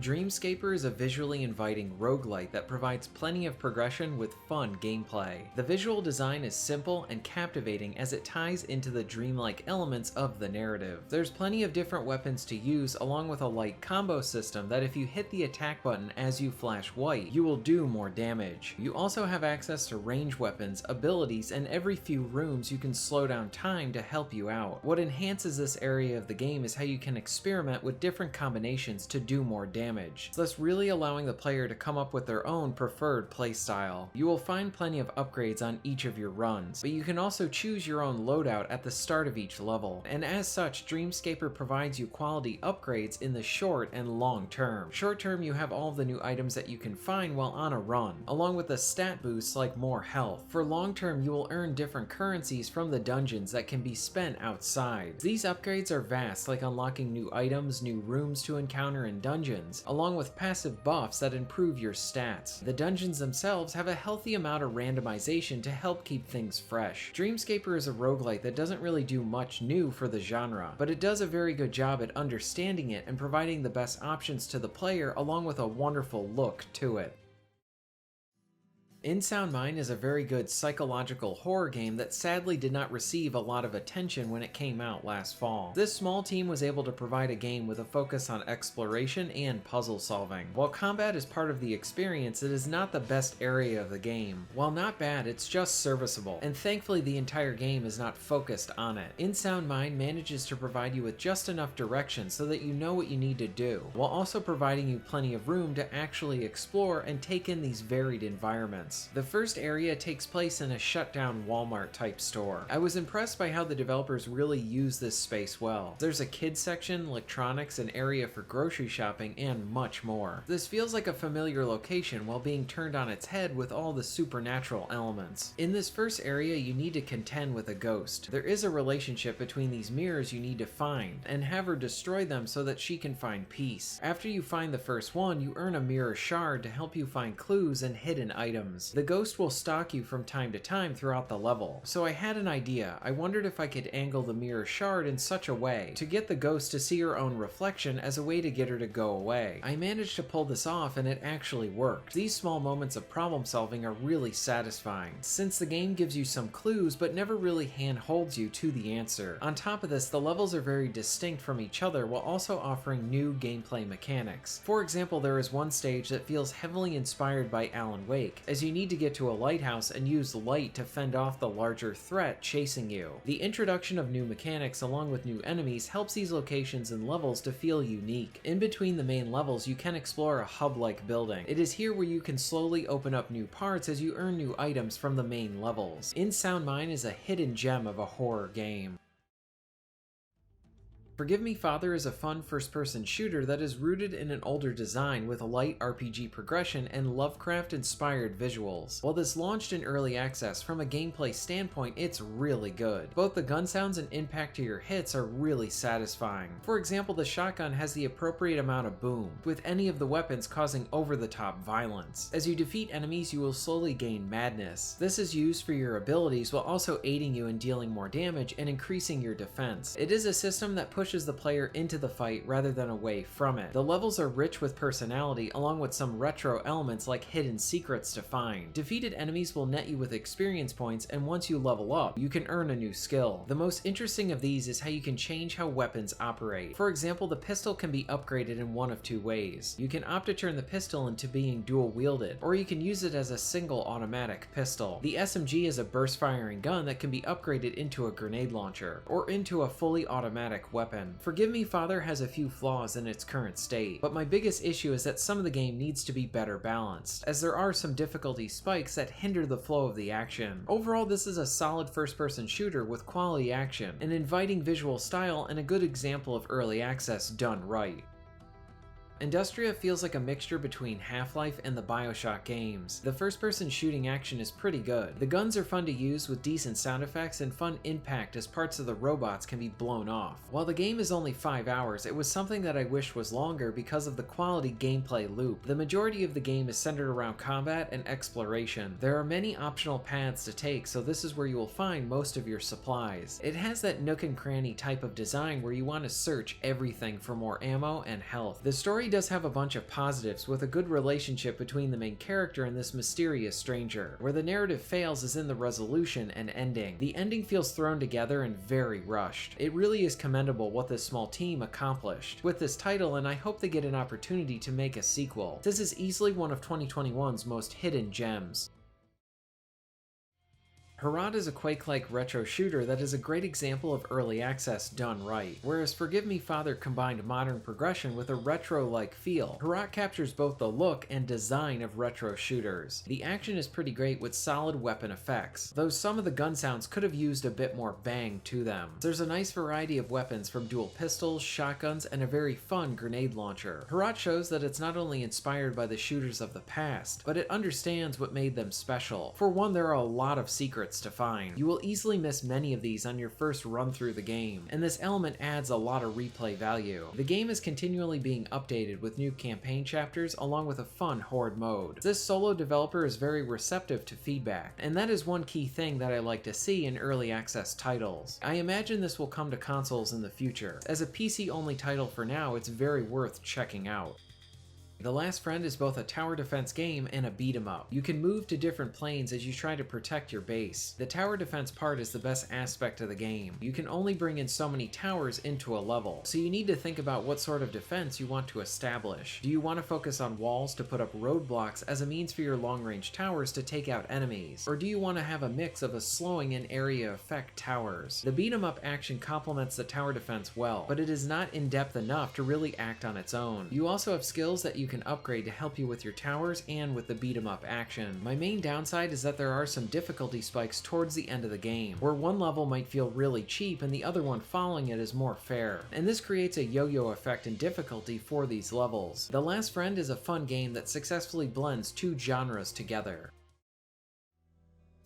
Dreamscaper is a visually inviting roguelite that provides plenty of progression with fun gameplay. The visual design is simple and captivating as it ties into the dreamlike elements of the narrative. There's plenty of different weapons to use, along with a light combo system that if you hit the attack button as you flash white, you will do more damage. You also have access to range weapons, abilities, and every few rooms you can slow down time to help you out. What enhances this area of the game is how you can experiment with different combinations to do more damage, thus really allowing the player to come up with their own preferred playstyle. You will find plenty of upgrades on each of your runs, but you can also choose your own loadout at the start of each level, and as such, Dreamscaper provides you quality upgrades in the short and long term. Short term, you have all of the new items that you can find while on a run, along with the stat boosts like more health. For long term, you will earn different currencies from the dungeons that can be spent outside. These upgrades are vast, like unlocking new items, new rooms to encounter in dungeons, along with passive buffs that improve your stats. The dungeons themselves have a healthy amount of randomization to help keep things fresh. Dreamscaper is a roguelite that doesn't really do much new for the genre, but it does a very good job at understanding it and providing the best options to the player along with a wonderful look to it. In Sound Mind is a very good psychological horror game that sadly did not receive a lot of attention when it came out last fall. This small team was able to provide a game with a focus on exploration and puzzle solving. While combat is part of the experience, it is not the best area of the game. While not bad, it's just serviceable, and thankfully the entire game is not focused on it. In Sound Mind manages to provide you with just enough direction so that you know what you need to do, while also providing you plenty of room to actually explore and take in these varied environments. The first area takes place in a shut-down Walmart type store. I was impressed by how the developers really use this space well. There's a kids section, electronics, an area for grocery shopping, and much more. This feels like a familiar location while being turned on its head with all the supernatural elements. In this first area, you need to contend with a ghost. There is a relationship between these mirrors you need to find, and have her destroy them so that she can find peace. After you find the first one, you earn a mirror shard to help you find clues and hidden items. The ghost will stalk you from time to time throughout the level. So I had an idea. I wondered if I could angle the mirror shard in such a way to get the ghost to see her own reflection as a way to get her to go away. I managed to pull this off and it actually worked. These small moments of problem solving are really satisfying, since the game gives you some clues but never really hand-holds you to the answer. On top of this, the levels are very distinct from each other while also offering new gameplay mechanics. For example, there is one stage that feels heavily inspired by Alan Wake, as you need to get to a lighthouse and use light to fend off the larger threat chasing you. The introduction of new mechanics along with new enemies helps these locations and levels to feel unique. In between the main levels, you can explore a hub-like building. It is here where you can slowly open up new parts as you earn new items from the main levels. In Sound Mind is a hidden gem of a horror game. Forgive Me Father is a fun first-person shooter that is rooted in an older design with a light RPG progression and Lovecraft-inspired visuals. While this launched in early access, from a gameplay standpoint, it's really good. Both the gun sounds and impact to your hits are really satisfying. For example, the shotgun has the appropriate amount of boom, with any of the weapons causing over-the-top violence. As you defeat enemies, you will slowly gain madness. This is used for your abilities while also aiding you in dealing more damage and increasing your defense. It is a system that pushes the player into the fight rather than away from it. The levels are rich with personality along with some retro elements like hidden secrets to find. Defeated enemies will net you with experience points, and once you level up, you can earn a new skill. The most interesting of these is how you can change how weapons operate. For example, the pistol can be upgraded in one of two ways. You can opt to turn the pistol into being dual wielded, or you can use it as a single automatic pistol. The SMG is a burst firing gun that can be upgraded into a grenade launcher, or into a fully automatic weapon. Forgive Me Father has a few flaws in its current state, but my biggest issue is that some of the game needs to be better balanced, as there are some difficulty spikes that hinder the flow of the action. Overall, this is a solid first-person shooter with quality action, an inviting visual style, and a good example of early access done right. Industria feels like a mixture between Half-Life and the BioShock games. The first-person shooting action is pretty good. The guns are fun to use with decent sound effects and fun impact as parts of the robots can be blown off. While the game is only 5 hours, it was something that I wish was longer because of the quality gameplay loop. The majority of the game is centered around combat and exploration. There are many optional paths to take, so this is where you will find most of your supplies. It has that nook and cranny type of design where you want to search everything for more ammo and health. The story does have a bunch of positives, with a good relationship between the main character and this mysterious stranger. Where the narrative fails is in the resolution and ending. The ending feels thrown together and very rushed. It really is commendable what this small team accomplished with this title, and I hope they get an opportunity to make a sequel. This is easily one of 2021's most hidden gems. HROT is a Quake-like retro shooter that is a great example of early access done right, whereas Forgive Me Father combined modern progression with a retro-like feel. HROT captures both the look and design of retro shooters. The action is pretty great with solid weapon effects, though some of the gun sounds could have used a bit more bang to them. There's a nice variety of weapons from dual pistols, shotguns, and a very fun grenade launcher. HROT shows that it's not only inspired by the shooters of the past, but it understands what made them special. For one, there are a lot of secrets to find. You will easily miss many of these on your first run through the game, and this element adds a lot of replay value. The game is continually being updated with new campaign chapters along with a fun horde mode. This solo developer is very receptive to feedback, and that is one key thing that I like to see in early access titles. I imagine this will come to consoles in the future. As a PC only title for now, it's very worth checking out. The Last Friend is both a tower defense game and a beat 'em up. You can move to different planes as you try to protect your base. The tower defense part is the best aspect of the game. You can only bring in so many towers into a level, so you need to think about what sort of defense you want to establish. Do you want to focus on walls to put up roadblocks as a means for your long-range towers to take out enemies? Or do you want to have a mix of a slowing and area effect towers? The beat 'em up action complements the tower defense well, but it is not in-depth enough to really act on its own. You also have skills that you can upgrade to help you with your towers and with the beat 'em up action. My main downside is that there are some difficulty spikes towards the end of the game, where one level might feel really cheap and the other one following it is more fair, and this creates a yo-yo effect in difficulty for these levels. The Last Friend is a fun game that successfully blends two genres together.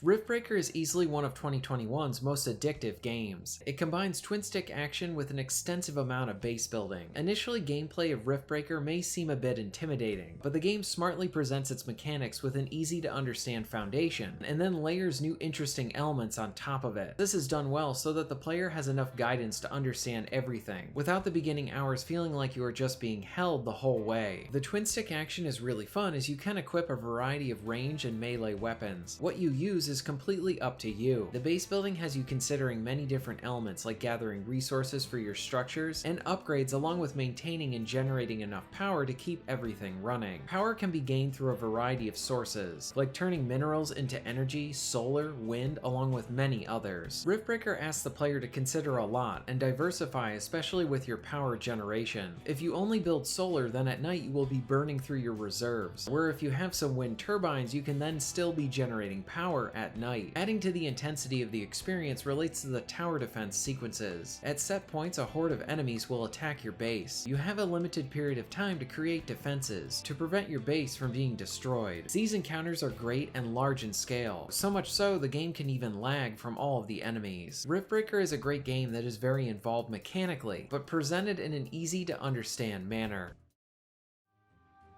Riff Breaker is easily one of 2021's most addictive games. It combines twin-stick action with an extensive amount of base building. Initially, gameplay of Riff Breaker may seem a bit intimidating, but the game smartly presents its mechanics with an easy-to-understand foundation, and then layers new interesting elements on top of it. This is done well so that the player has enough guidance to understand everything, without the beginning hours feeling like you are just being held the whole way. The twin-stick action is really fun as you can equip a variety of range and melee weapons. What you use is completely up to you. The base building has you considering many different elements like gathering resources for your structures and upgrades, along with maintaining and generating enough power to keep everything running. Power can be gained through a variety of sources, like turning minerals into energy, solar, wind, along with many others. Rift Breaker asks the player to consider a lot and diversify, especially with your power generation. If you only build solar, then at night you will be burning through your reserves, where if you have some wind turbines, you can then still be generating power at night. Adding to the intensity of the experience relates to the tower defense sequences. At set points, a horde of enemies will attack your base. You have a limited period of time to create defenses to prevent your base from being destroyed. These encounters are great and large in scale, so much so the game can even lag from all of the enemies. Rift Breaker is a great game that is very involved mechanically, but presented in an easy to understand manner.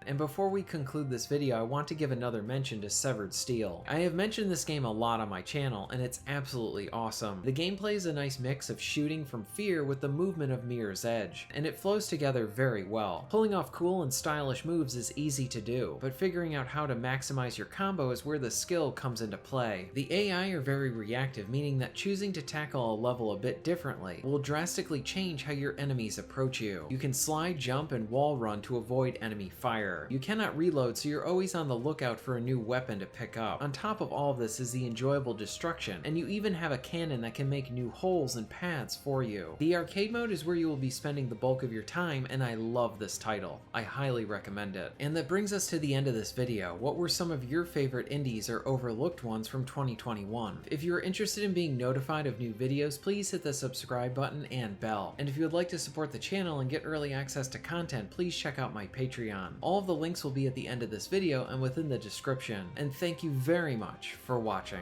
And before we conclude this video, I want to give another mention to Severed Steel. I have mentioned this game a lot on my channel, and it's absolutely awesome. The gameplay is a nice mix of shooting from fear with the movement of Mirror's Edge, and it flows together very well. Pulling off cool and stylish moves is easy to do, but figuring out how to maximize your combo is where the skill comes into play. The AI are very reactive, meaning that choosing to tackle a level a bit differently will drastically change how your enemies approach you. You can slide, jump, and wall run to avoid enemy fire. You cannot reload, so you're always on the lookout for a new weapon to pick up. On top of all of this is the enjoyable destruction, and you even have a cannon that can make new holes and paths for you. The arcade mode is where you will be spending the bulk of your time, and I love this title. I highly recommend it. And that brings us to the end of this video. What were some of your favorite indies or overlooked ones from 2021? If you are interested in being notified of new videos, please hit the subscribe button and bell. And if you would like to support the channel and get early access to content, please check out my Patreon. All of the links will be at the end of this video and within the description. And thank you very much for watching.